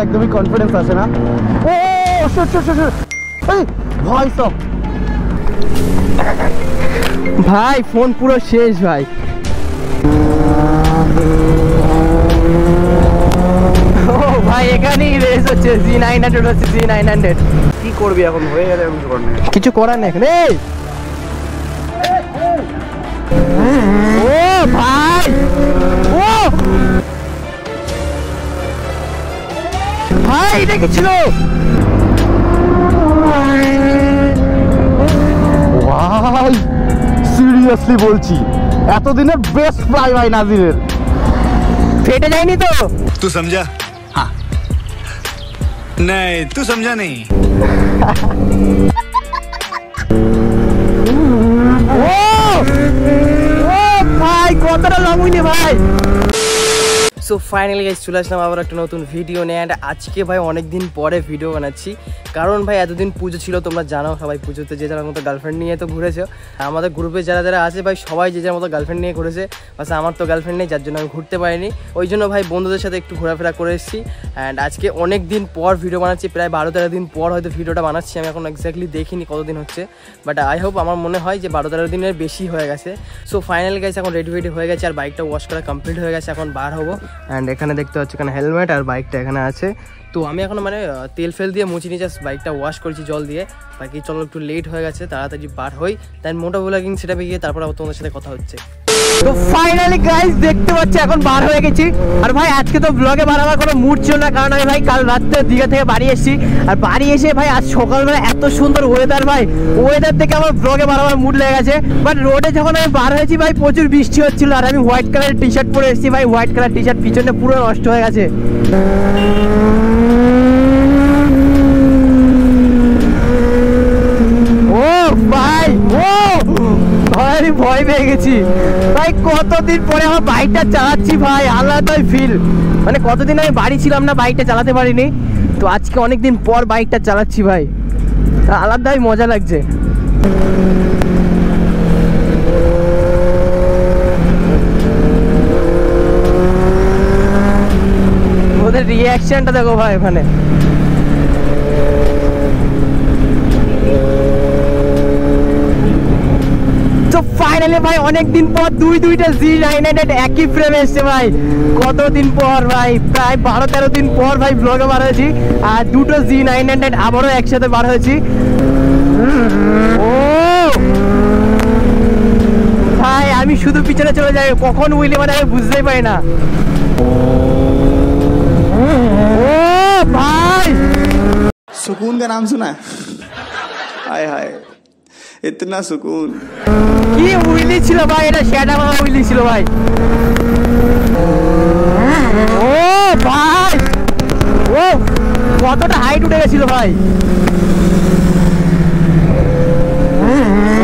একদমই কনফিডেন্স আসে না। ও ভাই সব ভাই ফোন পুরো শেষ ভাই। ও ভাই এখানেই রেস হচ্ছে, Z900 হচ্ছে, Z900। কি করবি এখন, হয়ে গেলে কিছু করার নেই এখানে। ও ভাই ও ভাই এটা কি ছিল? ভাই সিরিয়াসলি বলছি এতদিনের বেস্ট ফ্লাই ভাই নাজিরের। ফেটে যায়নি তো? तू समझा? हाँ नहीं तू समझा नहीं। ও ভাই কতটা লং হইনি ভাই। সো ফাইনালি গাইস চলে আসলাম আবার একটা নতুন ভিডিও নিয়ে। অ্যান্ড আজকে ভাই অনেকদিন পরে ভিডিও বানাচ্ছি, কারণ ভাই এতদিন পুজো ছিল, তোমরা জানো সবাই পুজোতে যে যার মতো গার্লফ্রেন্ড নিয়ে তো ঘুরেছে। আমাদের গ্রুপে যারা যারা আছে ভাই সবাই যে যার মতো গার্লফ্রেন্ড নিয়ে ঘুরেছে, বাস আমার তো গার্লফ্রেন্ড নেই, যার জন্য আমি ঘুরতে পারিনি। ওই জন্য ভাই বন্ধুদের সাথে একটু ঘোরাফেরা করে এসেছি। অ্যান্ড আজকে অনেক দিন পর ভিডিও বানাচ্ছি, প্রায় 12-13 দিন পর হয়তো ভিডিওটা বানাচ্ছি। আমি এখন এক্স্যাক্টলি দেখিনি কতদিন হচ্ছে, বাট আই হোপ আমার মনে হয় যে 12-13 দিনের বেশি হয়ে গেছে। সো ফাইনালি গাইস এখন রেডি হয়ে গেছে, আর বাইকটা ওয়াশ করা কমপ্লিট হয়ে গেছে, এখন বার হবো। অ্যান্ড এখানে দেখতে পাচ্ছি এখানে হেলমেট আর বাইকটা এখানে আছে। তো আমি এখন মানে তেল ফেল দিয়ে মুছি নিয়ে জাস্ট বাইকটা ওয়াশ করেছি জল দিয়ে। বাকি চলো একটু লেট হয়ে গেছে, তাড়াতাড়ি বার হই, দেন মোটো ব্লগিং সেটাপে গিয়ে তারপর আবার তোমাদের সাথে কথা হচ্ছে। তো ফাইনালি গাইস দেখতে পাচ্ছি এখন বার হয়ে গেছি। আর ভাই আজকে তো ব্লগে বানাবার কোনো মুড ছিল না, কারণ আমি ভাই কাল রাত্রে দীঘা থেকে বাড়ি এসেছি। আর বাড়ি এসে ভাই আজ সকালবেলা এত সুন্দর ওয়েদার, ভাই ওয়েদার থেকে আমার ব্লগে বানাবার মুড লেগে গেছে। বাট রোডে যখন আমি বার হয়েছি ভাই প্রচুর বৃষ্টি হচ্ছিল, আর আমি হোয়াইট কালারের টি শার্ট পরে এসেছি ভাই। হোয়াইট কালার টি শার্ট পিছনে পুরো নষ্ট হয়ে গেছে। আমি ভয় পেয়ে গেছি ভাই, কতদিন পরে আমার বাইকটা চালাচ্ছি ভাই, আলাদাই ফিল। মানে কতদিন আমি বাড়ি ছিলাম না, বাইকটা চালাতে পারিনি, তো আজকে অনেকদিন পর বাইকটা চালাচ্ছি ভাই, আলাদাই মজা লাগছে। ওদের রিয়াকশনটা দেখো ভাই ওখানে। ফাইনালি ভাই অনেকদিন পর দুইটা Z900 একই ফ্রেমে এসছে ভাই। কতদিন পর ভাই, প্রায় 12-13 দিন পর ভাই ব্লগে বার হয়েছি, আর দুটো Z900 আবারও একসাথে বার হয়েছি। ও ভাই আমি শুধু পিছনে চলে যাই, কখন উইলে মানে আমি বুঝতেই পারি না। ও ভাই सुकून का नाम सुना है? हाय हाय इतना सुकून। কি উইলি ছিল ভাই, এটা শ্যাডা মামা উইলি ছিল ভাই। ও ভাই ও কতটা হাইট উঠে গেছিল ভাই।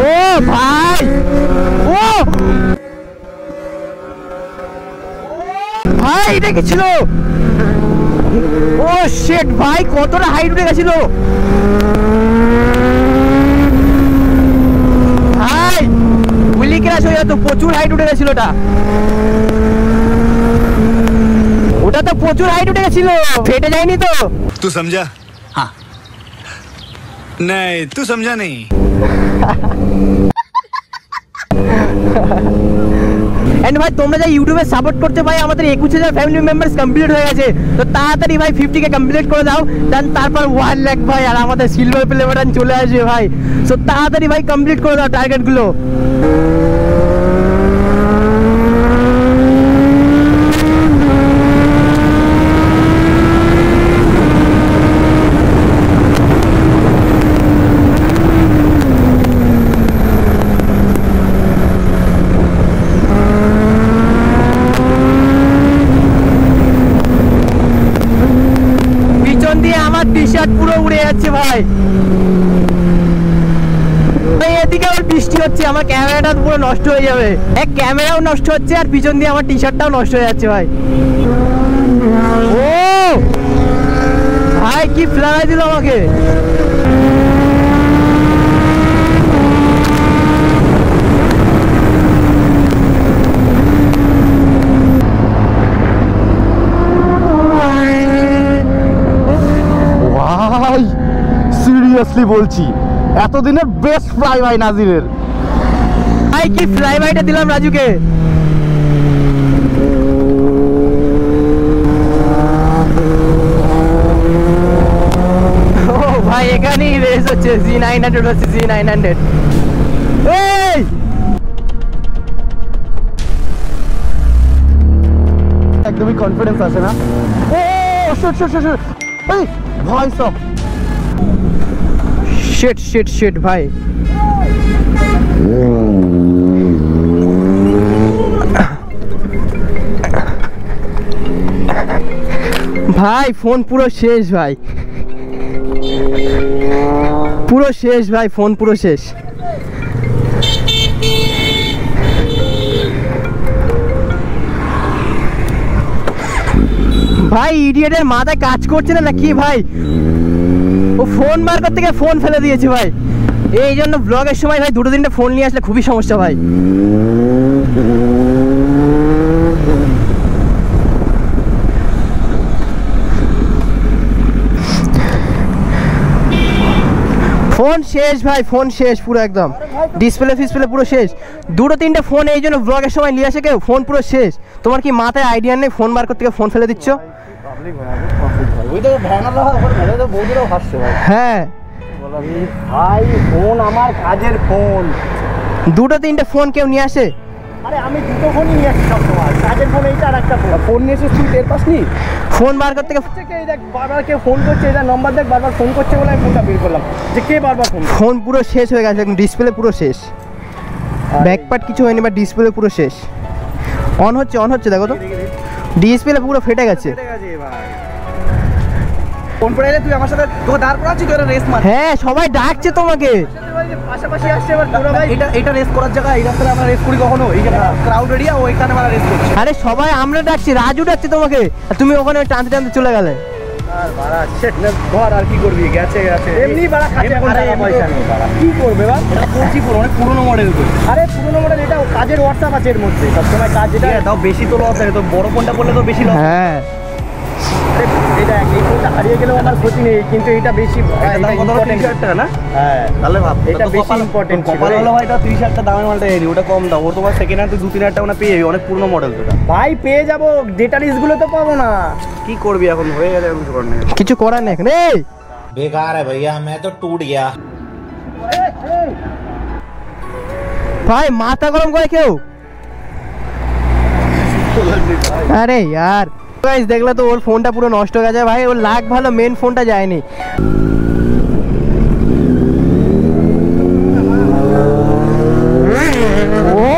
ও ভাই ও ভাই এটা কি ছিল? ও শিট ভাই কতটা হাইট উঠে গেছিল ভাই, উইলি ক্র্যাশ হয়ে যেত, প্রচুর হাইট উঠে গেছিল ওটা তো প্রচুর হাইট উঠে গেছিল, ফেটে যায়নি তো? तू समझा? हाँ नहीं तू समझा नहीं। এন্ড ভাই তোমরা যা ইউটিউবে সাপোর্ট করতে ভাই, আমাদের 21,000 ফ্যামিলি মেম্বার্স কমপ্লিট হয়ে গেছে, তো তাড়াতাড়ি ভাই 50K কমপ্লিট করে দাও, দেন তারপর 1 লাখ ভাই, আর আমাদের সিলভার প্লে বাটন চলে আসবে ভাই। সো তাড়াতাড়ি ভাই কমপ্লিট করে দাও টার্গেট গুলো। টি শার্ট পুরো উড়ে যাচ্ছে ভাই। এদিকে আবার বৃষ্টি হচ্ছে, আমার ক্যামেরাটা পুরো নষ্ট হয়ে যাবে। এক ক্যামেরাও নষ্ট হচ্ছে, আর পিছন দিয়ে আমার টি শার্টটাও নষ্ট হয়ে যাচ্ছে ভাই। ও ভাই কি ফ্লাই দিল আমাকে। সিরিয়াসলি বলছি এতদিনের বেস্ট ফ্লাই ভাই নাজিরের। ভাই কি ফ্লাই বাইটা দিলাম রাজুকে। ও ভাই এখানেই রেস হচ্ছে, Z900 হচ্ছে Z900। এই একদমই কনফিডেন্স আসে না। ও শিট শিট শিট, এই voice of shit shit shit ভাই। ভাই ফোন পুরো শেষ ভাই, পুরো শেষ ভাই, ফোন পুরো শেষ। ভাই ইডিয়েটের মাথায় কাজ করছে না কি ভাই, ও ফোন বার করতে গিয়ে ফোন ফেলে দিয়েছে ভাই। এই জন্য ব্লগের সময় ভাই দুটো তিনটে ফোন নিয়ে আসলে খুবই সমস্যা ভাই। ফোন শেষ ভাই, ফোন শেষ পুরো একদম, ডিসপ্লে ফিসপ্লে পুরো শেষ। দুটো তিনটে ফোন এই জন্য ব্লগের সময় নিয়ে আসে কেউ, ফোন পুরো শেষ। তোমার কি মাথায় আইডিয়া নেই ফোন বার করতে গিয়ে ফোন ফেলে দিচ্ছ? হ্যাঁ ভাই ফোন আমার কাজের ফোন, দুটো তিনটে ফোন কেউ নিয়ে আসে? আরে আমি দুটো ফোনই নিয়ে আসি সবসময়, কাজের ফোন এইটা আর একটা ফোন। ফোন নিয়ে এসেছিস তুই টের পাসনি? ফোন বার করতে গিয়ে এই দেখ বারবার কে ফোন করছে, এটা নম্বর দেখ বারবার ফোন করছে বলে আমি ফোনটা বের করলাম যে কে বারবার ফোন। ফোন পুরো শেষ হয়ে গেছে, একদম ডিসপ্লে পুরো শেষ, ব্যাকপার্ট কিছু হয়নি বা ডিসপ্লে পুরো শেষ। অন হচ্ছে, অন হচ্ছে, দেখো তো ডিসপ্লে পুরো ফেটে গেছে। ফোন পড়ে গেলে তুই আমার সাথে তোকে দাঁড় করাচ্ছি, তোর রেস মার। হ্যাঁ সবাই ডাকছে তোমাকে, পাশাপাশি আসছে এবার তোরা ভাই। এটা রেস করার জায়গা, এই রাস্তায় আমরা রেস করি কখনো? এই যে ক্রাউড এরিয়া ওইখানে আমরা রেস করছি। আরে সবাই আমরা ডাকছি, রাজু ডাকছে তোমাকে, আর তুমি ওখানে টানতে টানতে চলে গেলে। আর বাড়া সেট না ধর, আর কি করবি, গেছে গেছে এমনি বাড়া খাচ্ছে, টাকা পয়সা নেই বাড়া, কি করবে বা? এটা করছি পুরো অনেক পুরনো মডেল তো। আরে পুরনো মডেল, এটা কাজের হোয়াটসঅ্যাপ আছে এর মধ্যে, সবসময় কাজ। এটা তাও বেশি তো লস থাকে, তো বড় ফোনটা করলে তো বেশি লস। হ্যাঁ এটা এই ফোনটা হারিয়ে গেলেও আমার ক্ষতি নেই, কিন্তু এটা বেশি ইম্পর্টেন্ট টাকা না। হ্যাঁ তাহলে ভাব, এটা বেশি ইম্পর্টেন্ট ছিল। কপাল হলো ভাই, এটা 30,000 টাকা দামের মালটা এনি, ওটা কম দাও। ও তোমার সেকেন্ড হ্যান্ড 2-3,000 টাকা না পেয়ে যাবে, অনেক পুরনো মডেল তো। ভাই পেয়ে যাবো, ডেটা রিস্কগুলো তো পাবো না। কি করবি এখন, হয়ে গেছে, এখন কিছু করার নেই, কিছু করার নেই। এই बेकार है भैया, मैं तो टूट गया। ভাই মাথা গরম করে কেউ। আরে यार গাইস দেখলে তো ওর ফোনটা পুরো নষ্ট হয়ে গেছে ভাই, ওর লাগ ভালো মেন ফোনটা যায়নি। ও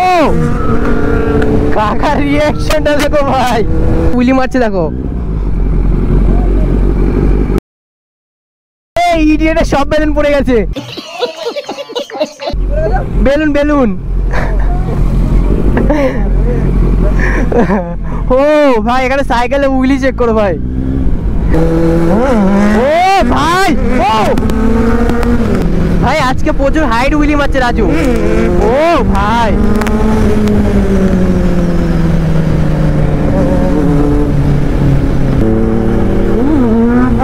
কাকার রিঅ্যাকশনটা দেখো ভাই, উইলি মারছে দেখো। এই ইডিয়েটের সব বেলুন পড়ে গেছে, বেলুন বেলুন। ও ভাই এখানে সাইকেলে উইলি চেক করো ভাই। ও ভাই, ও ভাই আজকে প্রচুর হাইট উইলি মারছে রাজু। ও ভাই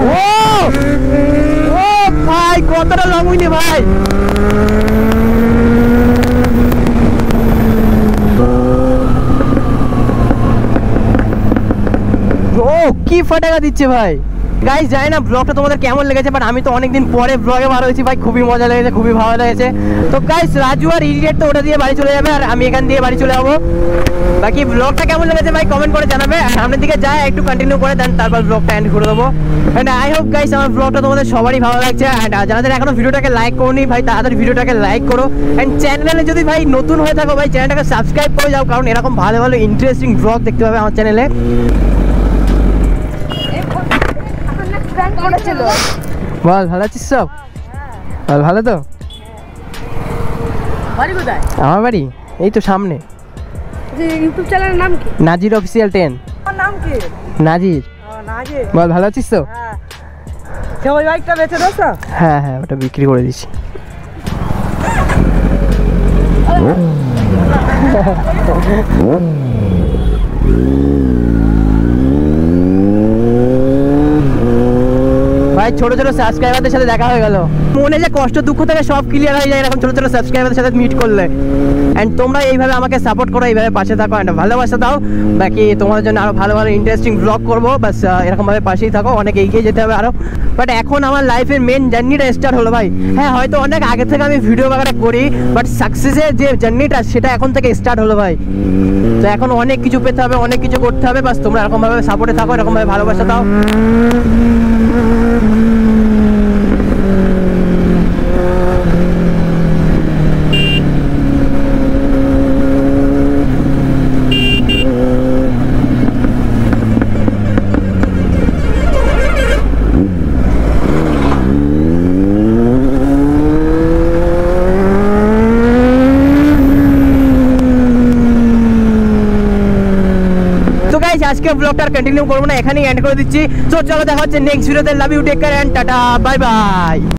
ও ও ভাই কতটা লং উইলি ভাই। ও কি ফাটাকা দিচ্ছে ভাই। গাইস জানি না ব্লগটা তোমাদের কেমন লেগেছে, বাট আমি তো অনেকদিন পরে ব্লগে বার হয়েছি ভাই, খুবই মজা লেগেছে, খুবই ভালো লেগেছে। তো গাইস রাজু আর ইডিয়েট তো ওটা দিয়ে বাড়ি চলে যাবে, আর আমি এখান দিয়ে বাড়ি চলে যাবো। বাকি ব্লগটা কেমন লেগেছে ভাই কমেন্ট করে জানাবে, আর সামনের দিকে যায় একটু কন্টিনিউ করে দেন, তারপর ব্লগটা এন্ড করে দেবো। এন্ড আই হোপ গাইস আমার ব্লগটা তোমাদের সবারই ভালো লাগছে। এন্ড যাদের এখনো ভিডিওটাকে লাইক করোনি ভাই, তাড়াতাড়ি ভিডিওটাকে লাইক করো। এন্ড চ্যানেলে যদি ভাই নতুন হয়ে থাকো ভাই, চ্যানেলটাকে সাবস্ক্রাইব করে যাও, কারণ এরকম ভালো ভালো ইন্টারেস্টিং ব্লগ দেখতে পাবে আমার চ্যানেলে। বল ভালো আছিস সব? বল ভালো তো? বাড়ি কোথায়? আমার বাড়ি এই তো সামনে। ইউটিউব চ্যানেলের নাম কি? নাজির অফিসিয়াল 10। আমার নাম কি? নাজির। নাজির। বল ভালো আছিস তো? হ্যাঁ। ওই বাইকটা বেচে দাও তো? হ্যাঁ হ্যাঁ ওটা বিক্রি করে দিছি। ভাই ভাই ছোট ছোট সাবস্ক্রাইবারদের সাথে দেখা হয়ে গেল, মনে যে কষ্ট দুঃখ থেকে সব ক্লিয়ার হয়ে যায় এরকম ছোট ছোট সাবস্ক্রাইবারদের সাথে মিট করলে। অ্যান্ড তোমরা এইভাবে আমাকে সাপোর্ট করো, এইভাবে পাশে থাকো অ্যান্ড ভালোবাসা দাও। বাকি তোমাদের জন্য আরো ভালো ভালো ইন্টারেস্টিং ব্লগ করবো, বাস এরকমভাবে পাশেই থাকো, অনেক এগিয়ে যেতে হবে আরো। বাট এখন আমার লাইফের মেন জার্নিটা স্টার্ট হলো ভাই। হ্যাঁ হয়তো অনেক আগে থেকে আমি ভিডিও বাগাটা করি, বাট সাকসেসের যে জার্নিটা সেটা এখন থেকে স্টার্ট হলো ভাই। তো এখন অনেক কিছু পেতে হবে, অনেক কিছু করতে হবে, বাস তোমরা এরকমভাবে সাপোর্টে থাকো, এরকমভাবে ভালোবাসা দাও। আজকে ব্লগটা কন্টিনিউ করবো না, এখানেই এন্ড করে দিচ্ছি। তো চলো দেখা হচ্ছে নেক্সট ভিডিওতে। Love you, take care and tata, bye by.